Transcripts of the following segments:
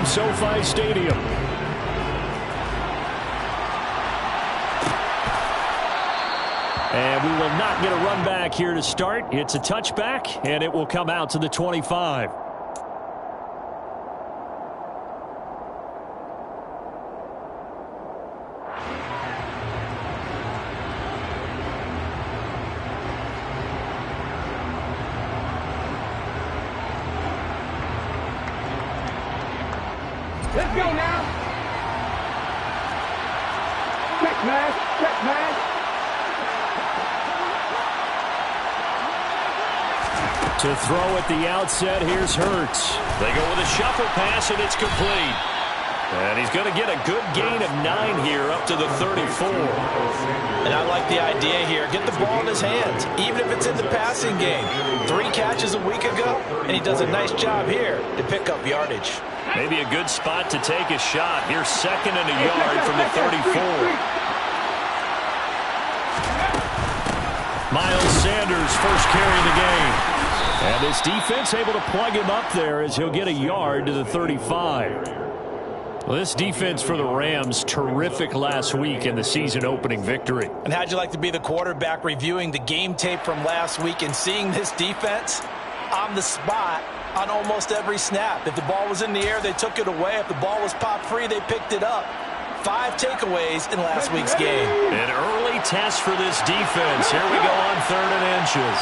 from SoFi Stadium. And we will not get a run back here to start. It's a touchback, and it will come out to the 25. Let's go now. Check man, check man. To throw at the outset, here's Hurts. They go with a shuffle pass, and it's complete. And he's going to get a good gain of 9 here up to the 34. And I like the idea here. Get the ball in his hands, even if it's in the passing game. 3 catches a week ago, and he does a nice job here to pick up yardage. Maybe a good spot to take a shot. Here's 2nd and a yard from the 34. Miles Sanders first carry of the game. And this defense able to plug him up there as he'll get a yard to the 35. Well, this defense for the Rams, terrific last week in the season-opening victory. And how'd you like to be the quarterback reviewing the game tape from last week and seeing this defense on the spot on almost every snap? If the ball was in the air, they took it away. If the ball was popped free, they picked it up. 5 takeaways in last week's game. An early test for this defense. Here we go on 3rd and inches.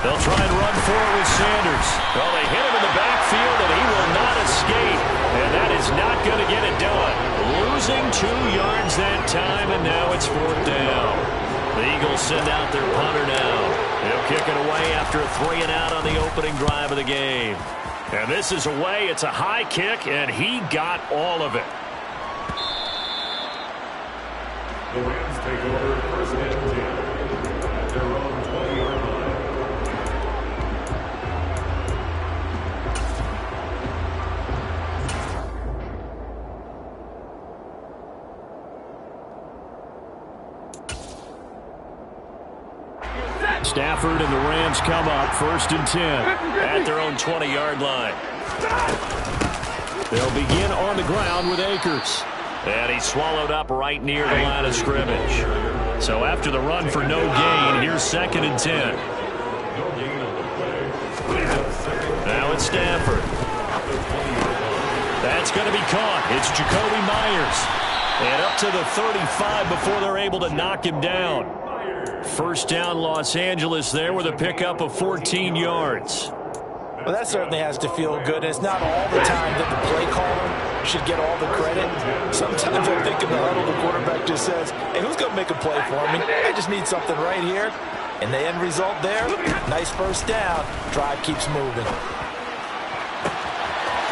They'll try and run forward with Sanders. Well, they hit him in the backfield, and he will not escape. And that is not going to get it done. Losing 2 yards that time, and now it's 4th down. The Eagles send out their punter now. He'll kick it away after a 3-and-out on the opening drive of the game. And this is away. It's a high kick, and he got all of it. The Rams take over 1st and 10 at their own 20-yard line. Stafford and the Rams come up 1st and 10 at their own 20-yard line. They'll begin on the ground with Akers. And he's swallowed up right near the line of scrimmage. So after the run for no gain, here's 2nd and 10. Now it's Stafford. That's going to be caught. It's Jacoby Myers. And up to the 35 before they're able to knock him down. 1st down Los Angeles there with a pickup of 14 yards. Well, that certainly has to feel good. It's not all the time that the play caller should get all the credit. Sometimes I think in the huddle, the quarterback just says, hey, who's going to make a play for me? I just need something right here. And the end result there, nice 1st down. Drive keeps moving.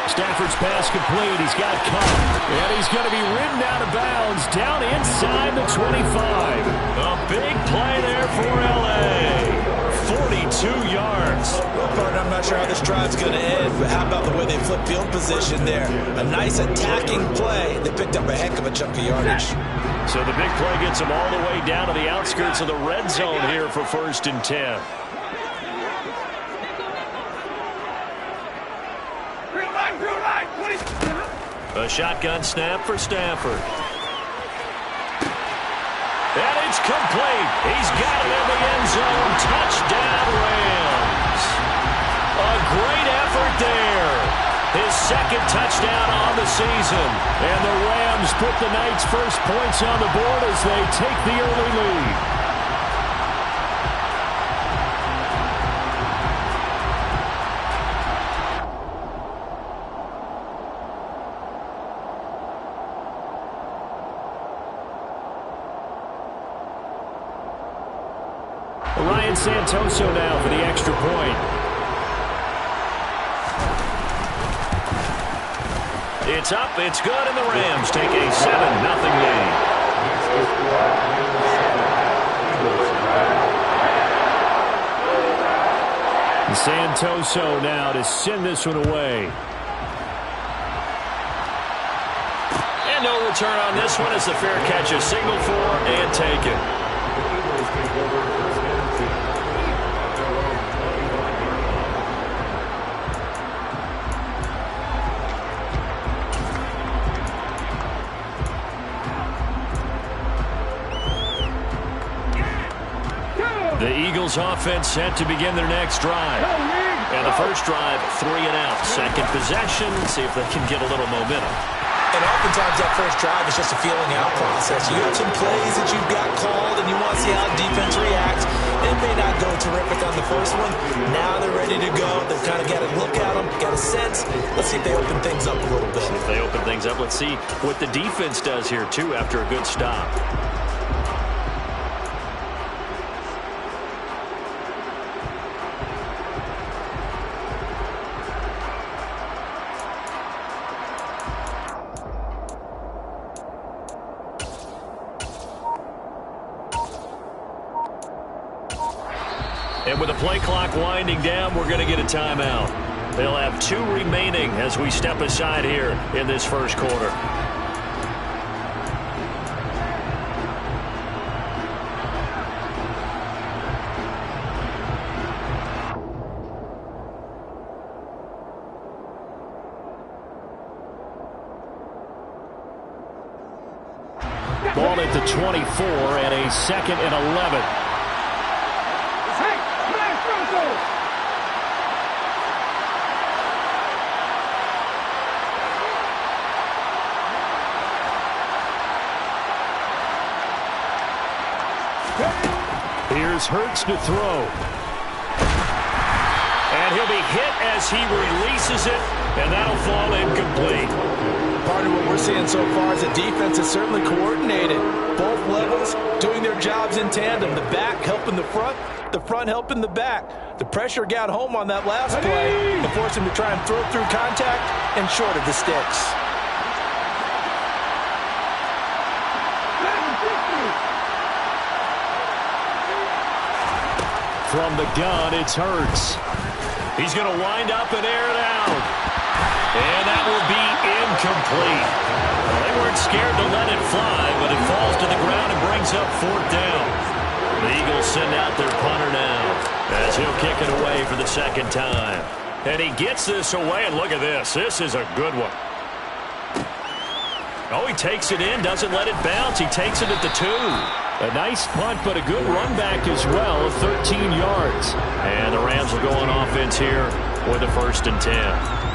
Stafford's pass complete. He's got caught. And he's going to be ridden out of bounds down inside the 25. A big play there for L.A. 42 yards. Well, partner, I'm not sure how this drive's going to end, but how about the way they flip field position there? A nice attacking play. They picked up a heck of a chunk of yardage. So the big play gets them all the way down to the outskirts of the red zone here for 1st and 10. A shotgun snap for Stafford. And it's complete. He's got it in the end zone. Touchdown, Rams. A great effort there. His 2nd touchdown on the season. And the Rams put the night's first points on the board as they take the early lead. Ryan Santoso now for the extra point. It's up, it's good, and the Rams take a 7-0 lead. Santoso now to send this one away. And no return on this one as the fair catch is signaled for and taken. Rams offense set to begin their next drive. And the first drive, 3 and out. Second possession, see if they can get a little momentum. And oftentimes that first drive is just a feeling out process. You have some plays that you've got called and you want to see how the defense reacts. It may not go terrific on the first one. Now they're ready to go. They've kind of got a look at them, got a sense. Let's see if they open things up a little bit. If they open things up, let's see what the defense does here, too, after a good stop. And with the play clock winding down, we're going to get a timeout. They'll have 2 remaining as we step aside here in this first quarter. Ball at the 24 and a 2nd and 11. Here's Hurts to throw. And he'll be hit as he releases it, and that'll fall incomplete. Part of what we're seeing so far is the defense is certainly coordinated. Both levels doing their jobs in tandem. The back helping the front helping the back. The pressure got home on that last play and forced him to try and throw through contact and short of the sticks. From the gun, it's Hurts. He's going to wind up and air it out. And that will be incomplete. Well, they weren't scared to let it fly, but it falls to the ground and brings up 4th down. The Eagles send out their punter now as he'll kick it away for the 2nd time. And he gets this away, and look at this. This is a good one. Oh, he takes it in, doesn't let it bounce. He takes it at the 2. A nice punt, but a good run back as well, 13 yards. And the Rams will go on offense here with a 1st and 10.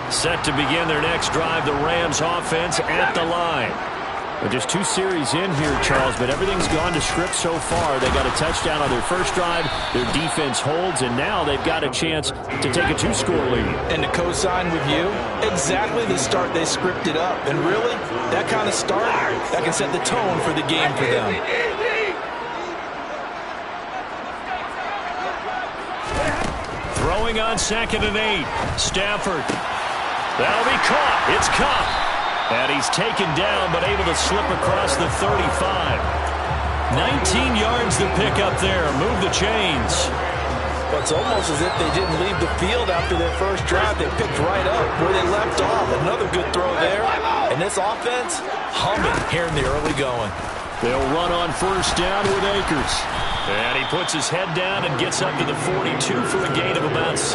Set to begin their next drive, the Rams offense at the line. But just 2 series in here, Charles, but everything's gone to script so far. They got a touchdown on their first drive. Their defense holds, and now they've got a chance to take a 2-score lead. And to co-sign with you, exactly the start they scripted up. And really, that kind of start, that can set the tone for the game for them. Throwing on 2nd and 8. Stafford. That'll be caught. It's Cup. And he's taken down, but able to slip across the 35. 19 yards to pick up there. Move the chains. But it's almost as if they didn't leave the field after their first drive. They picked right up where they left off. Another good throw there. And this offense, humming here in the early going. They'll run on 1st down with Akers. And he puts his head down and gets up to the 42 for a gain of about 6.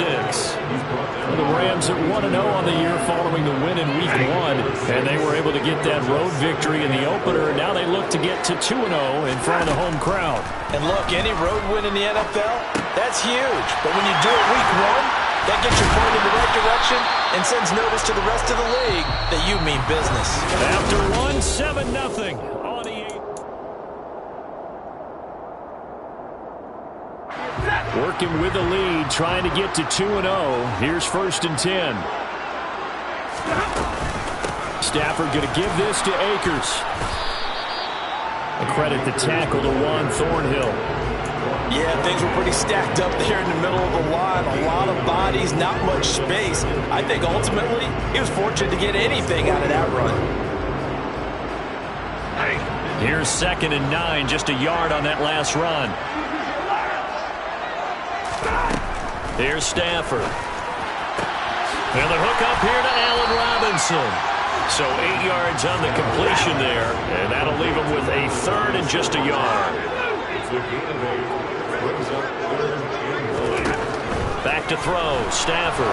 The Rams are 1-0 on the year following the win in Week 1. And they were able to get that road victory in the opener. And now they look to get to 2-0 in front of the home crowd. And look, any road win in the NFL, that's huge. But when you do it Week 1, that gets you pointed in the right direction and sends notice to the rest of the league that you mean business. After 7-0 on the 8th. Working with the lead, trying to get to 2-0. Here's 1st and 10. Stafford going to give this to Akers. A credit the tackle to Juan Thornhill. Yeah, things were pretty stacked up there in the middle of the line. A lot of bodies, not much space. I think ultimately he was fortunate to get anything out of that run. Here's 2nd and 9, just a yard on that last run. Here's Stafford. And the hook up here to Allen Robinson. So 8 yards on the completion there, and that'll leave him with a third and just a yard. Back to throw, Stafford.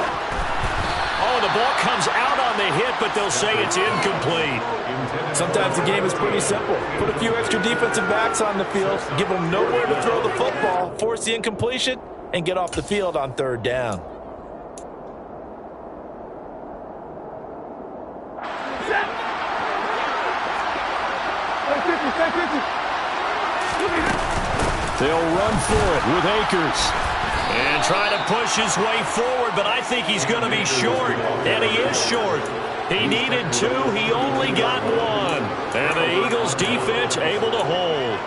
Oh, the ball comes out on the hit, but they'll say it's incomplete. Sometimes the game is pretty simple. Put a few extra defensive backs on the field, give them nowhere to throw the football, force the incompletion, and get off the field on third down. They'll run for it with Akers. And try to push his way forward, but I think he's going to be short. And he is short. He needed 2. He only got 1. And the Eagles defense able to hold.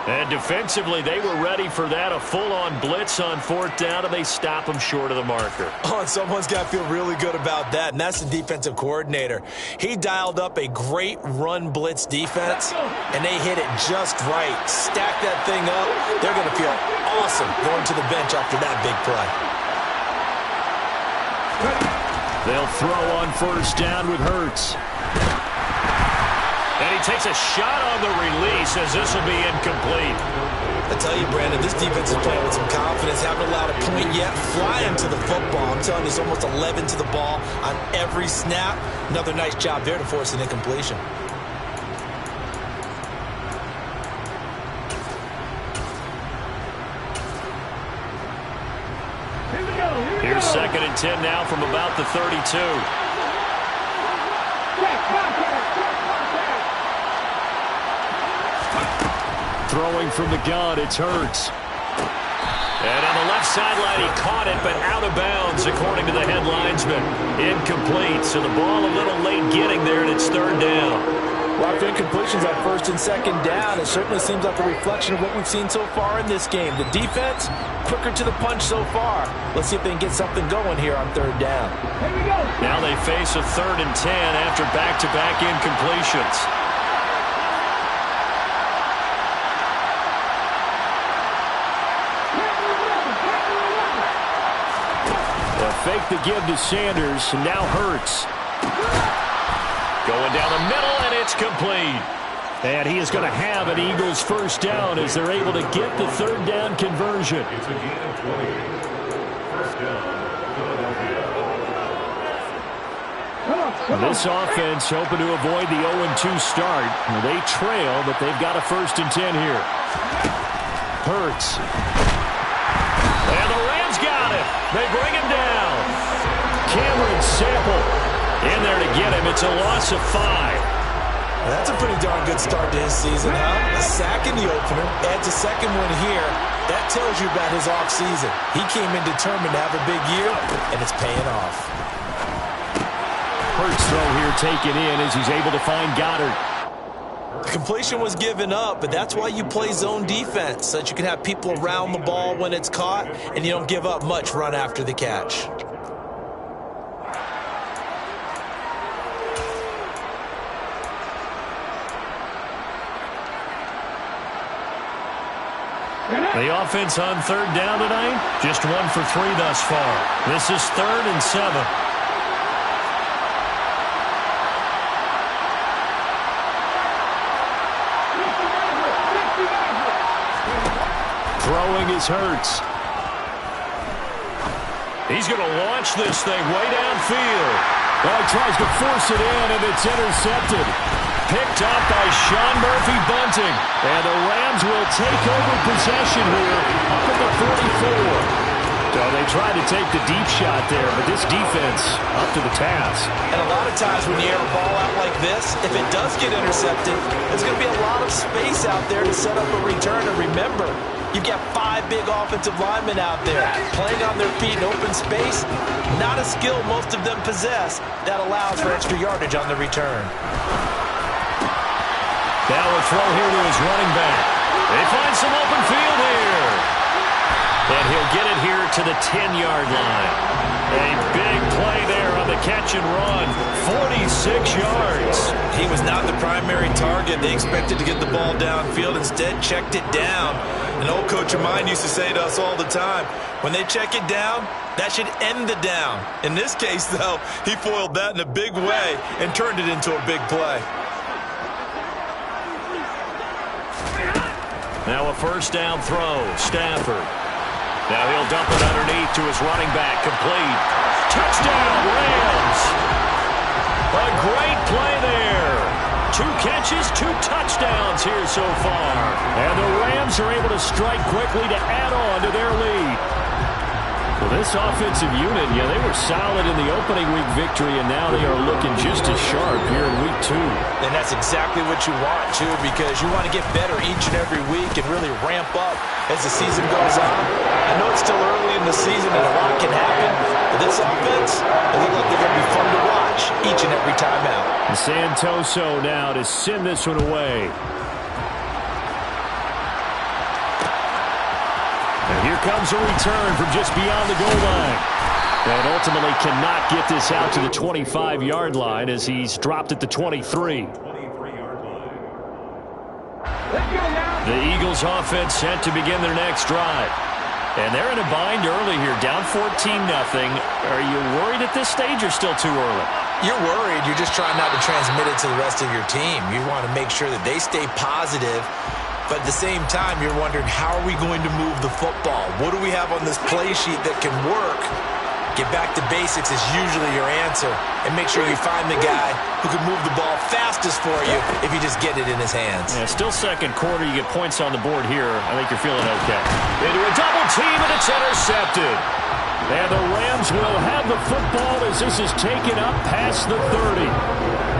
And defensively, they were ready for that. A full-on blitz on 4th down, and they stop him short of the marker. Oh, and someone's got to feel really good about that, and that's the defensive coordinator. He dialed up a great run blitz defense, and they hit it just right. Stack that thing up. They're going to feel awesome going to the bench after that big play. They'll throw on 1st down with Hurts. And he takes a shot on the release as this will be incomplete. I tell you, Brandon, this defense is playing with some confidence. Haven't allowed a point yet. Flying to the football. I'm telling you, it's almost 11 to the ball on every snap. Another nice job there to force an incompletion. Here's 2nd and 10 now from about the 32. Throwing from the gun, it's Hurts. And on the left sideline, he caught it, but out of bounds, according to the head linesman. Incomplete, so the ball a little late getting there, and it's 3rd down. Well, after incompletions on 1st and 2nd down, it certainly seems like a reflection of what we've seen so far in this game. The defense, quicker to the punch so far. Let's see if they can get something going here on 3rd down. Now they face a 3rd and 10 after back-to-back incompletions. Fake the give to Sanders, and now Hurts. Going down the middle, and it's complete. And he is going to have an Eagles 1st down as they're able to get the 3rd down conversion. It's a gain of 20. 1st down, Philadelphia. This offense hoping to avoid the 0-2 start. They trail, but they've got a 1st and 10 here. Hurts. And the Rams got him. They bring him down. Cameron Sample in there to get him. It's a loss of 5. That's a pretty darn good start to his season, huh? A sack in the opener, adds a 2nd one here. That tells you about his offseason. He came in determined to have a big year, and it's paying off. Hurts throw here taken in as he's able to find Goddard. The completion was given up, but that's why you play zone defense, so that you can have people around the ball when it's caught, and you don't give up much run after the catch. The offense on 3rd down tonight, just 1 for 3 thus far. This is 3rd and 7. Throwing is Hurts. He's going to launch this thing way downfield. Well, he tries to force it in, and it's intercepted. Picked up by Sean Murphy-Bunting. And the Rams will take over possession here up at the 44. So they tried to take the deep shot there, but this defense up to the task. And a lot of times when you air a ball out like this, if it does get intercepted, there's going to be a lot of space out there to set up a return. And remember, you've got 5 big offensive linemen out there playing on their feet in open space. Not a skill most of them possess that allows for extra yardage on the return. Now a throw here to his running back. They find some open field here. And he'll get it here to the 10-yard line. A big play there on the catch and run. 46 yards. He was not the primary target. They expected to get the ball downfield. Instead, checked it down. An old coach of mine used to say to us all the time, when they check it down, That should end the down. In this case, though, he foiled that in a big way and turned it into a big play. Now a first down throw. Stafford. Now he'll dump it underneath to his running back. Complete. Touchdown, Rams. A great play there. 2 catches, 2 touchdowns here so far. And the Rams are able to strike quickly to add on to their lead. Well, this offensive unit, yeah, they were solid in the opening week victory, and now they are looking just as sharp here in week 2. And that's exactly what you want, too, because you want to get better each and every week and really ramp up as the season goes on. I know it's still early in the season and a lot can happen, but this offense, they look like they're going to be fun to watch each and every time out. And Santoso now to send this one away. And here comes a return from just beyond the goal line. And ultimately cannot get this out to the 25-yard line as he's dropped at the 23. The Eagles offense set to begin their next drive. And they're in a bind early here, down 14-0. Are you worried at this stage or still too early? You're worried. You're just trying not to transmit it to the rest of your team. You want to make sure that they stay positive. But at the same time, you're wondering, how are we going to move the football? What do we have on this play sheet that can work? Get back to basics is usually your answer. And make sure you find the guy who can move the ball fastest for you if you just get it in his hands. Yeah, still second quarter. You get points on the board here. I think you're feeling okay. Into a double team, and it's intercepted. And the Rams will have the football as this is taken up past the 30.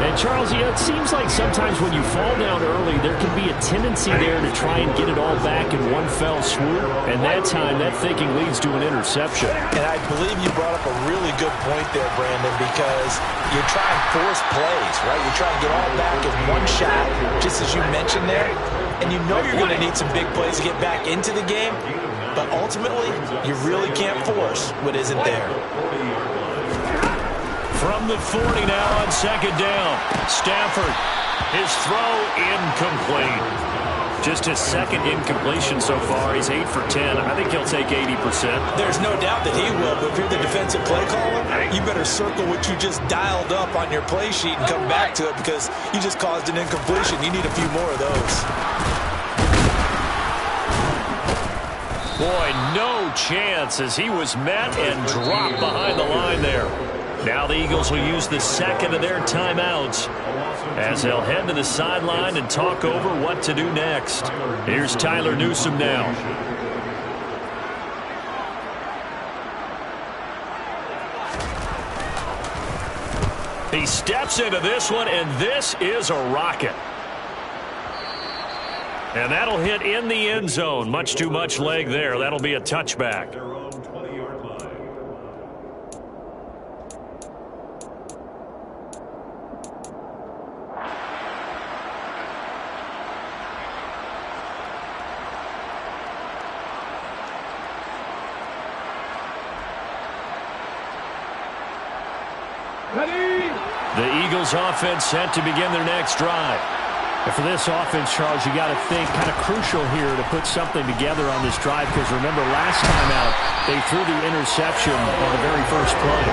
And, Charles, it seems like sometimes when you fall down early, there can be a tendency there to try and get it all back in one fell swoop. And that time, that thinking leads to an interception. And I believe you brought up a really good point there, Brandon, because you're trying to force plays, right? You're trying to get all back in one shot, just as you mentioned there. And you know you're going to need some big plays to get back into the game. But ultimately, you really can't force what isn't there. From the 40 now on second down. Stafford, his throw incomplete. Just his second incompletion so far. He's 8 for 10. I think he'll take 80%. There's no doubt that he will, but if you're the defensive play caller, you better circle what you just dialed up on your play sheet and come back to it because you just caused an incompletion. You need a few more of those. Boy, no chance as he was met and dropped behind the line there. Now the Eagles will use the second of their timeouts as they'll head to the sideline and talk over what to do next. Here's Tyler Newsome now. He steps into this one, and this is a rocket. And that'll hit in the end zone. Much too much leg there. That'll be a touchback. Ready? The Eagles offense set to begin their next drive. And for this offense, Charles, you got to think kind of crucial here to put something together on this drive because remember last time out they threw the interception on the very first play.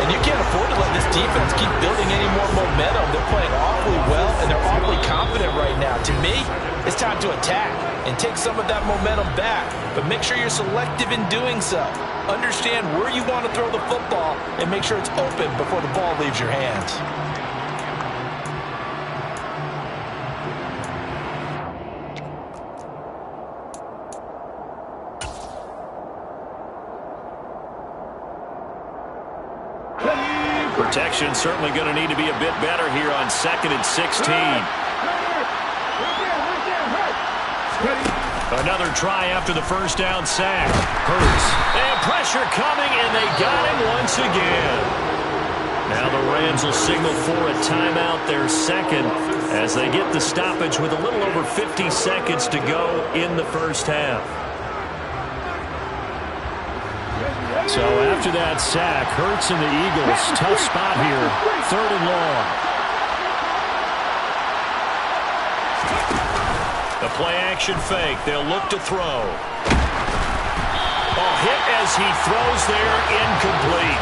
And you can't afford to let this defense keep building any more momentum. They're playing awfully well and they're awfully confident right now. To me, it's time to attack and take some of that momentum back. But make sure you're selective in doing so. Understand where you want to throw the football and make sure it's open before the ball leaves your hands. Protection certainly going to need to be a bit better here on 2nd and 16. Another try after the first down sack. Hurts. And pressure coming, and they got him once again. Now the Rams will signal for a timeout, their second, as they get the stoppage with a little over 50 seconds to go in the first half. So after that sack, Hurts and the Eagles, tough spot here, 3rd and long. The play action fake, they'll look to throw. Oh, hit as he throws there, incomplete.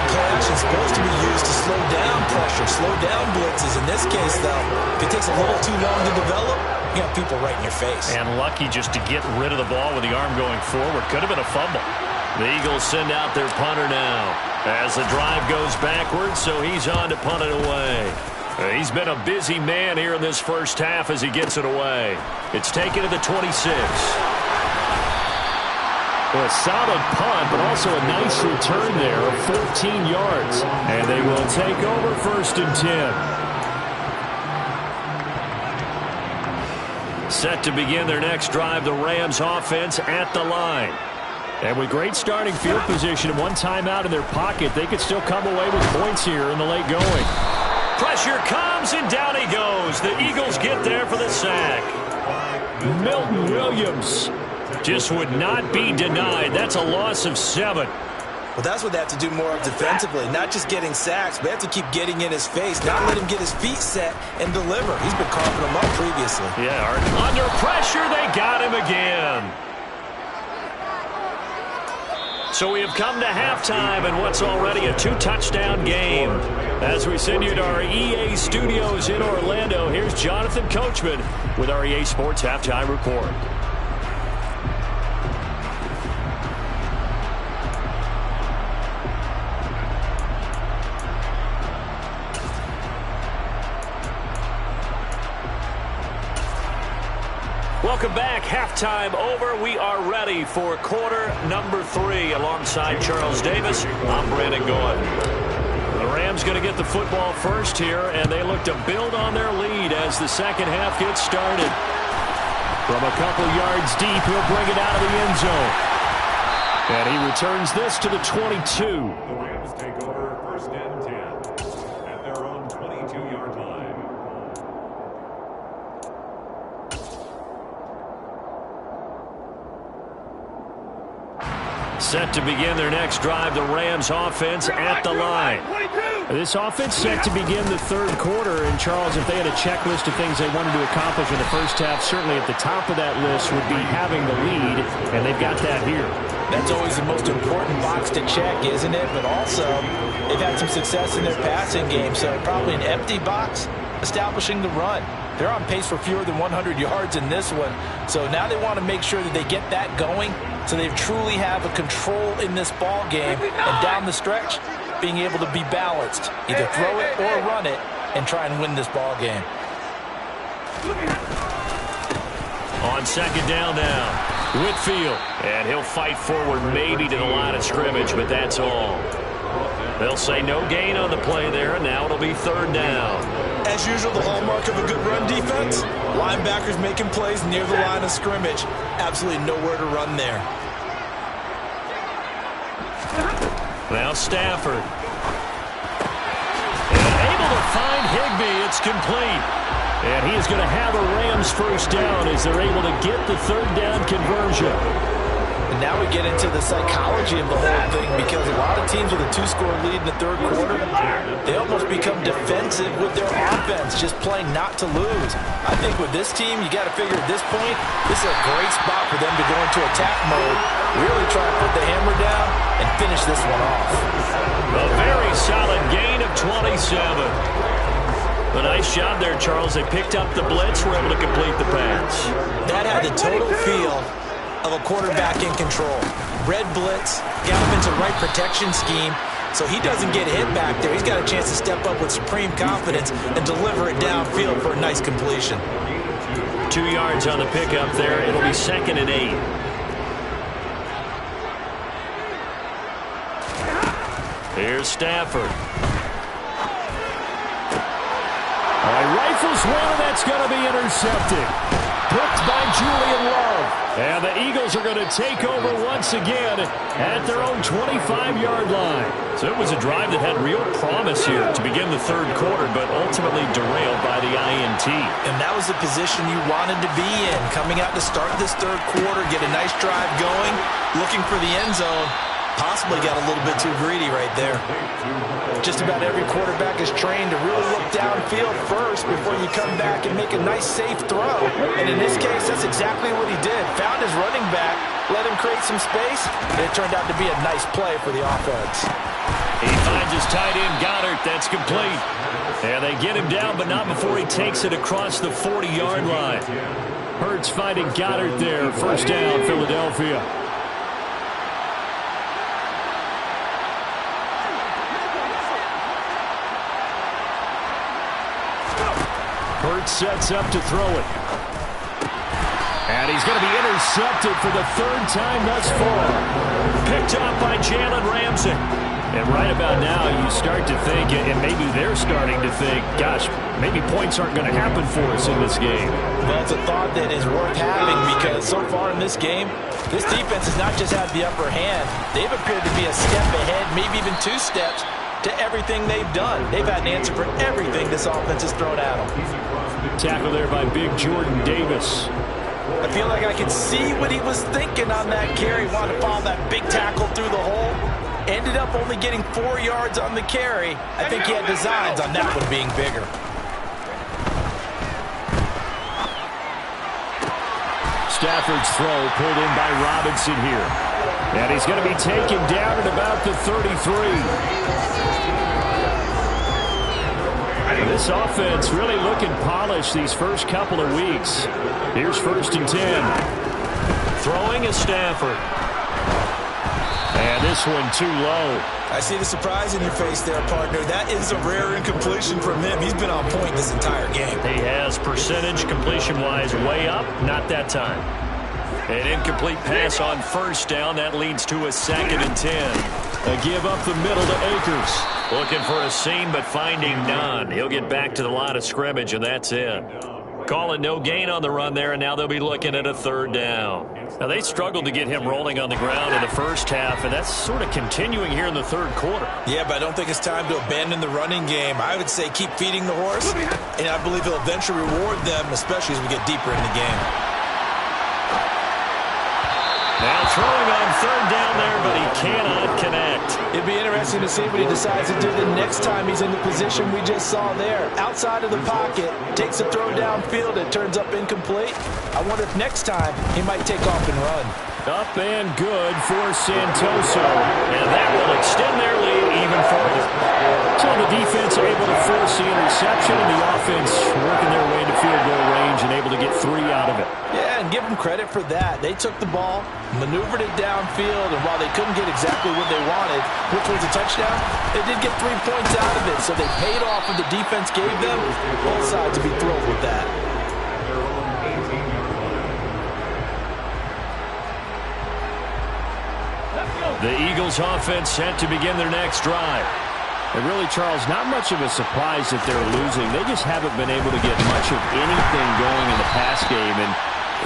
Play action is supposed to be used to slow down pressure, slow down blitzes. In this case, though, if it takes a little too long to develop, you have people right in your face. And lucky just to get rid of the ball with the arm going forward. Could have been a fumble. The Eagles send out their punter now as the drive goes backwards, so he's on to punt it away. He's been a busy man here in this first half as he gets it away. It's taken to the 26. Well, a solid punt, but also a nice return there of 14 yards. And they will take over 1st and 10. Set to begin their next drive, the Rams offense at the line. And with great starting field position and one timeout in their pocket, they could still come away with points here in the late going. Pressure comes, and down he goes. The Eagles get there for the sack. Milton Williams just would not be denied. That's a loss of 7. Well, that's what they have to do more of defensively. Not just getting sacks, but they have to keep getting in his face, not let him get his feet set and deliver. He's been coughing him up previously. Yeah, under pressure, they got him again. So we have come to halftime in what's already a 2-touchdown game. As we send you to our EA studios in Orlando, here's Jonathan Coachman with our EA Sports Halftime Report. Welcome back. Halftime over. We are ready for quarter number 3 alongside Charles Davis. I'm Brandon Gordon. The Rams going to get the football first here, and they look to build on their lead as the second half gets started. From a couple yards deep, he'll bring it out of the end zone. And he returns this to the 22. The Rams take over 1st and 10 at their own 22-yard line. Set to begin their next drive, the Rams offense at the line. This offense set to begin the third quarter, and Charles, if they had a checklist of things they wanted to accomplish in the first half, certainly at the top of that list would be having the lead, and they've got that here. That's always the most important box to check, isn't it? But also, they've had some success in their passing game, so probably an empty box establishing the run. They're on pace for fewer than 100 yards in this one, so now they want to make sure that they get that going so they truly have a control in this ball game, and down the stretch, being able to be balanced, either throw it or run it, and try and win this ball game. On second down now, Whitfield, and he'll fight forward maybe to the line of scrimmage, but that's all. They'll say no gain on the play there, and now it'll be 3rd down. As usual, the hallmark of a good run defense, linebackers making plays near the line of scrimmage. Absolutely nowhere to run there. Now Stafford. And able to find Higbee. It's complete. And he is going to have a Rams first down as they're able to get the 3rd down conversion. And now we get into the psychology of the whole thing, because a lot of teams with a 2-score lead in the third quarter, they almost become defensive with their offense, just playing not to lose. I think with this team, you got to figure at this point, this is a great spot for them to go into attack mode, really try to put the hammer down and finish this one off. A very solid gain of 27. A nice job there, Charles. They picked up the blitz, were able to complete the pass. That had the total feel of a quarterback in control. Red blitz, got him into right protection scheme, so he doesn't get hit back there. He's got a chance to step up with supreme confidence and deliver it downfield for a nice completion. 2 yards on the pickup there. It'll be 2nd and 8. Here's Stafford. All right, rifles one, and that's going to be intercepted. Picked by Julian Love. And the Eagles are going to take over once again at their own 25-yard line. So it was a drive that had real promise here to begin the third quarter, but ultimately derailed by the INT. And that was the position you wanted to be in, coming out to start this third quarter, get a nice drive going, looking for the end zone. Possibly got a little bit too greedy right there. Just about every quarterback is trained to really look downfield first before you come back and make a nice, safe throw. And in this case, that's exactly what he did. Found his running back, let him create some space, and it turned out to be a nice play for the offense. He finds his tight end, Goddard. That's complete. And they get him down, but not before he takes it across the 40-yard line. Hurts finding Goddard there. First down, Philadelphia. Hurts sets up to throw it. And he's going to be intercepted for the third time thus far. Picked up by Jalen Ramsey. And right about now, you start to think, and maybe they're starting to think, gosh, maybe points aren't going to happen for us in this game. Well, it's a thought that is worth having because so far in this game, this defense has not just had the upper hand. They've appeared to be a step ahead, maybe even 2 steps, to everything they've done. They've had an answer for everything this offense has thrown at them. Tackle there by big Jordan Davis. I feel like I could see what he was thinking on that carry. Wanted to follow that big tackle through the hole. Ended up only getting 4 yards on the carry. I think he had designs on that one being bigger. Stafford's throw pulled in by Robinson here. And he's going to be taken down at about the 33. This offense really looking polished these first couple of weeks. Here's 1st and 10. Throwing is Stafford. And this one too low. I see the surprise in your face there, partner. That is a rare incompletion from him. He's been on point this entire game. He has percentage completion-wise way up. Not that time. An incomplete pass on 1st down. That leads to a 2nd and 10. A give up the middle to Akers. Looking for a seam, but finding none. He'll get back to the line of scrimmage, and that's it. Calling no gain on the run there, and now they'll be looking at a 3rd down. Now, they struggled to get him rolling on the ground in the first half, and that's sort of continuing here in the 3rd quarter. Yeah, but I don't think it's time to abandon the running game. I would say keep feeding the horse, and I believe he'll eventually reward them, especially as we get deeper in the game. Now throwing on 3rd down there, but he cannot connect. It'd be interesting to see what he decides to do the next time he's in the position we just saw there. Outside of the pocket, takes a throw downfield, it turns up incomplete. I wonder if next time he might take off and run. Up and good for Santoso. And that will extend their lead even further. So the defense able to force the interception, and the offense working their way to field goal range and able to get 3 out of it. Yeah, and give them credit for that. They took the ball, maneuvered it downfield, and while they couldn't get exactly what they wanted, which was a touchdown, they did get 3 points out of it. So they paid off what the defense gave them. Both sides to be thrilled with that. The Eagles offense set to begin their next drive. And really, Charles, not much of a surprise that they're losing. They just haven't been able to get much of anything going in the pass game. And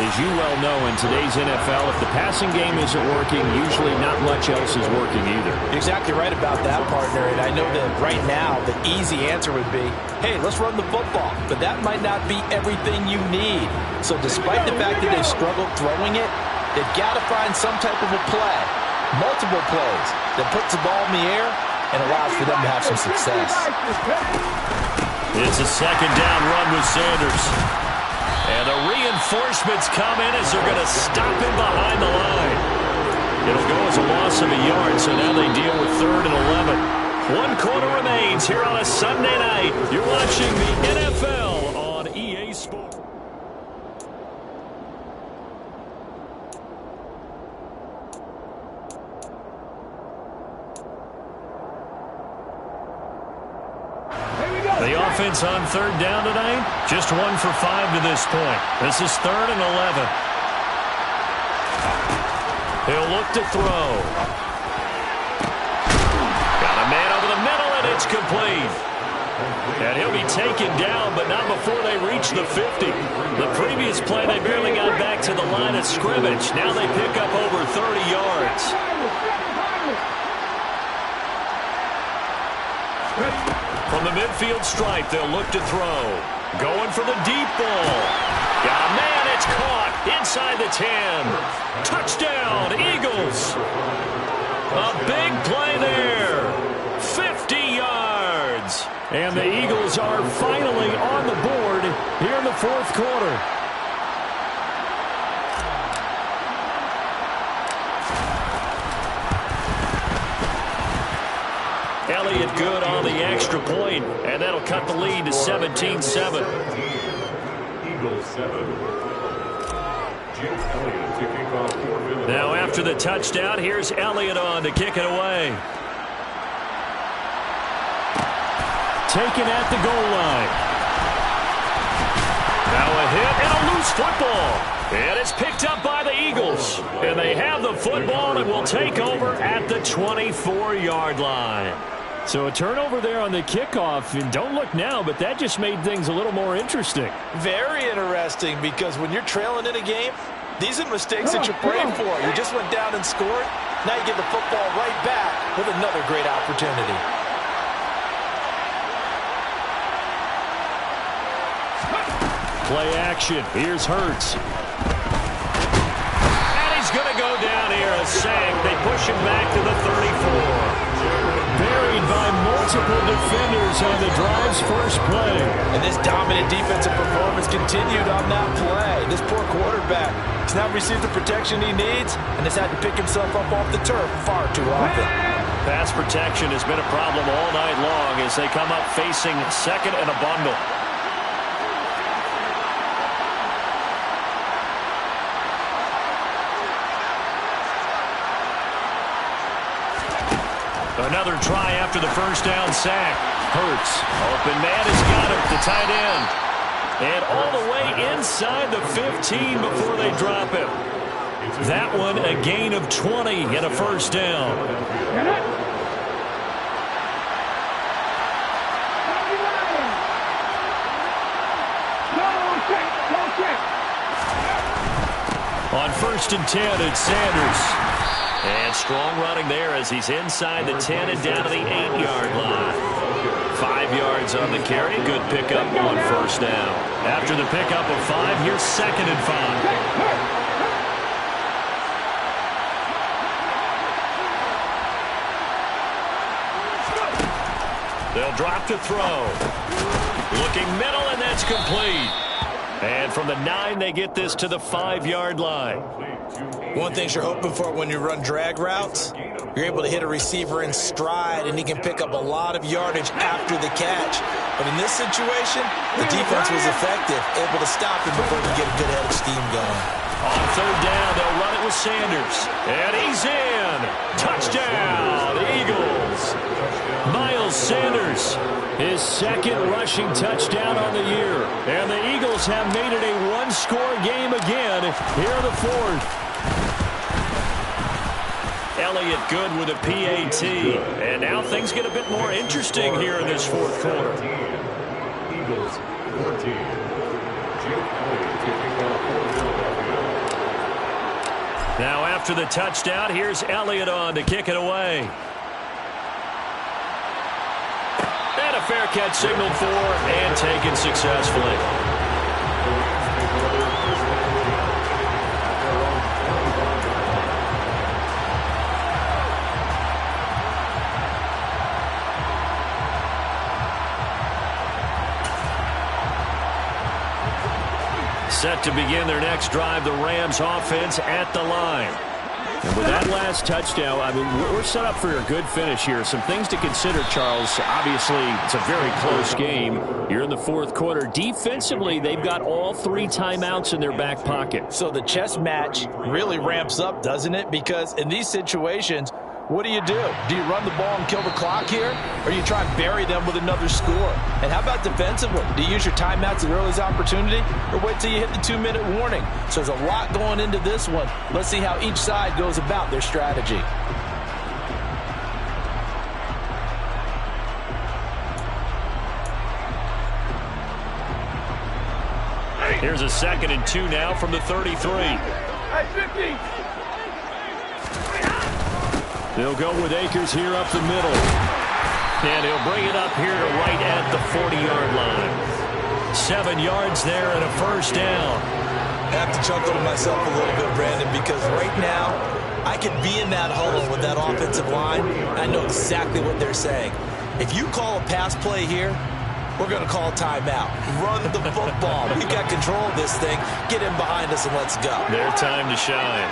as you well know, in today's NFL, if the passing game isn't working, usually not much else is working either. You're exactly right about that, partner. And I know that right now the easy answer would be, hey, let's run the football. But that might not be everything you need. So despite the fact that they've struggled throwing it, they've got to find some type of a play. Multiple plays that puts the ball in the air and allows for them to have some success. It's a 2nd down run with Sanders. And the reinforcements come in as they're going to stop him behind the line. It'll go as a loss of a yard, so now they deal with 3rd and 11. 1 quarter remains here on a Sunday night. You're watching the NFL on EA Sports. The offense on 3rd down tonight, just 1 for 5 to this point. This is 3rd and 11. He'll look to throw. Got a man over the middle, and it's complete. And he'll be taken down, but not before they reach the 50. The previous play, they barely got back to the line of scrimmage. Now they pick up over 30 yards. From the midfield stripe, they'll look to throw. Going for the deep ball. Got a man, it's caught inside the 10. Touchdown, Eagles. A big play there. 50 yards. And the Eagles are finally on the board here in the 4th quarter. Elliott good on the extra point, and that'll cut the lead to 17-7. Eagles 7. Jake Elliott to kick off for Minnesota. Now after the touchdown, here's Elliott on to kick it away. Taken at the goal line. Now a hit and a loose football. And it's picked up by the Eagles. And they have the football and will take over at the 24-yard line. So a turnover there on the kickoff. And don't look now, but that just made things a little more interesting. Very interesting, because when you're trailing in a game, these are mistakes that you pray for. You just went down and scored. Now you get the football right back with another great opportunity. Play action. Here's Hurts. And he's going to go down here. A sack. They push him back to the 34. Buried by multiple defenders on the drive's first play. And this dominant defensive performance continued on that play. This poor quarterback has not received the protection he needs and has had to pick himself up off the turf far too often. Pass protection has been a problem all night long as they come up facing second and a bundle. Another try after the first down sack. Hurts. Open man has got him, the tight end. And all the way inside the 15 before they drop him. That one a gain of 20 and a first down. On 1st and 10, it's Sanders. And strong running there as he's inside the 10 and down to the 8-yard line. 5 yards on the carry. Good pickup on first down. After the pickup of 5, here's 2nd and 5. They'll drop to throw. Looking middle, and that's complete. And from the 9, they get this to the 5-yard line. One thing you're hoping for when you run drag routes, you're able to hit a receiver in stride, and he can pick up a lot of yardage after the catch. But in this situation, the defense was effective, able to stop him before he get a good head of steam going. On 3rd down, they'll run it with Sanders. And he's in. Touchdown, Eagles. Miles Sanders, his 2nd rushing touchdown on the year. And the Eagles have made it a one-score game again here in the 4th. Elliott good with a PAT. And now things get a bit more interesting here in this 4th quarter. Eagles 14. Jake Elliott to kick off for Philadelphia. Now after the touchdown, here's Elliott on to kick it away. And a fair catch signaled for and taken successfully. Set to begin their next drive, the Rams offense at the line. And with that last touchdown, I mean, we're set up for a good finish here. Some things to consider, Charles. Obviously, it's a very close game. You're in the 4th quarter. Defensively, they've got all 3 timeouts in their back pocket. So the chess match really ramps up, doesn't it? Because in these situations, what do? Do you run the ball and kill the clock here? Or you try and bury them with another score? And how about defensively? Do you use your timeouts at the earliest opportunity? Or wait till you hit the 2-minute warning? So there's a lot going into this one. Let's see how each side goes about their strategy. Here's a 2nd and 2 now from the 33. They'll go with Akers here up the middle. And he'll bring it up here to right at the 40-yard line. 7 yards there and a first down. I have to chuckle to myself a little bit, Brandon, because right now I could be in that huddle with that offensive line. I know exactly what they're saying. If you call a pass play here, we're going to call timeout. Run the football. We've got control of this thing. Get in behind us and let's go. Their time to shine.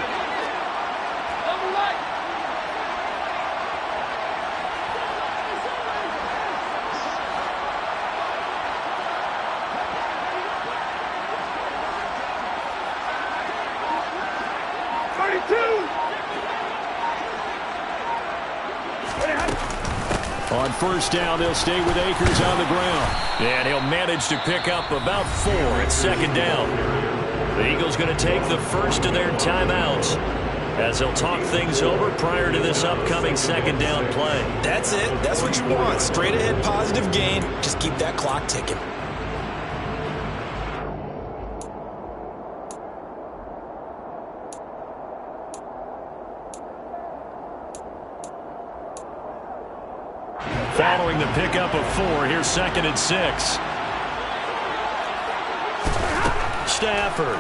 On first down, they'll stay with Akers on the ground. And he'll manage to pick up about 4 at second down. The Eagles going to take the first of their timeouts as they'll talk things over prior to this upcoming second down play. That's it. That's what you want. Straight ahead positive gain. Just keep that clock ticking. Following the pickup of 4, here's 2nd and 6. Stafford.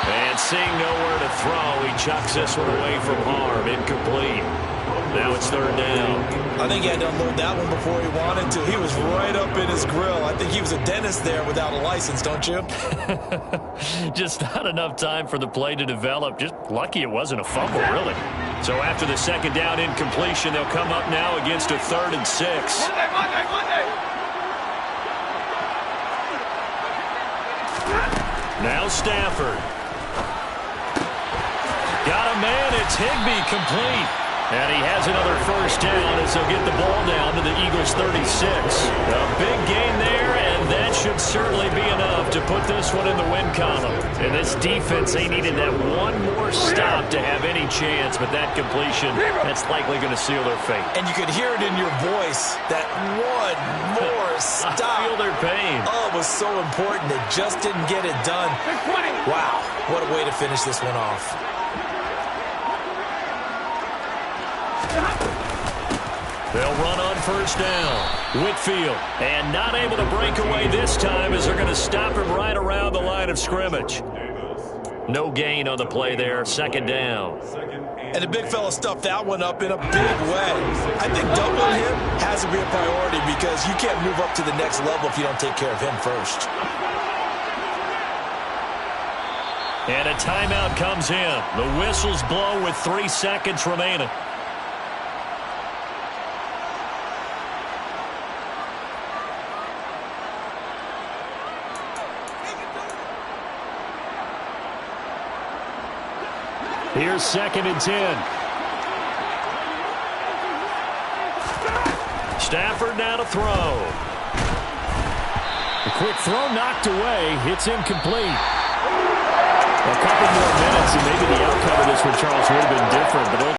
And seeing nowhere to throw, he chucks this one away from harm. Incomplete. Now it's 3rd down. I think he had to unload that one before he wanted to. He was right up in his grill. I think he was a dentist there without a license, don't you? Just not enough time for the play to develop. Just lucky it wasn't a fumble, really. So after the 2nd down incompletion, they'll come up now against a 3rd and 6. Now Stafford. Got a man. It's Higbee, complete. And he has another first down as they'll get the ball down to the Eagles' 36. A big gain there, and that should certainly be enough to put this one in the win column. And this defense, they needed that one more stop to have any chance, but that completion, that's likely going to seal their fate. And you could hear it in your voice, that one more stop. I feel their pain. Oh, it was so important. They just didn't get it done. Wow, what a way to finish this one off. They'll run on first down. Whitfield, and not able to break away this time as they're going to stop him right around the line of scrimmage. No gain on the play there, 2nd down. And the big fella stuffed that one up in a big way. I think doubling him has to be a priority because you can't move up to the next level if you don't take care of him first. And a timeout comes in. The whistles blow with 3 seconds remaining. Here's 2nd and 10. Stafford now to throw. A quick throw knocked away. It's incomplete. A couple more minutes and maybe the outcome of this one, Charles, would have been different. But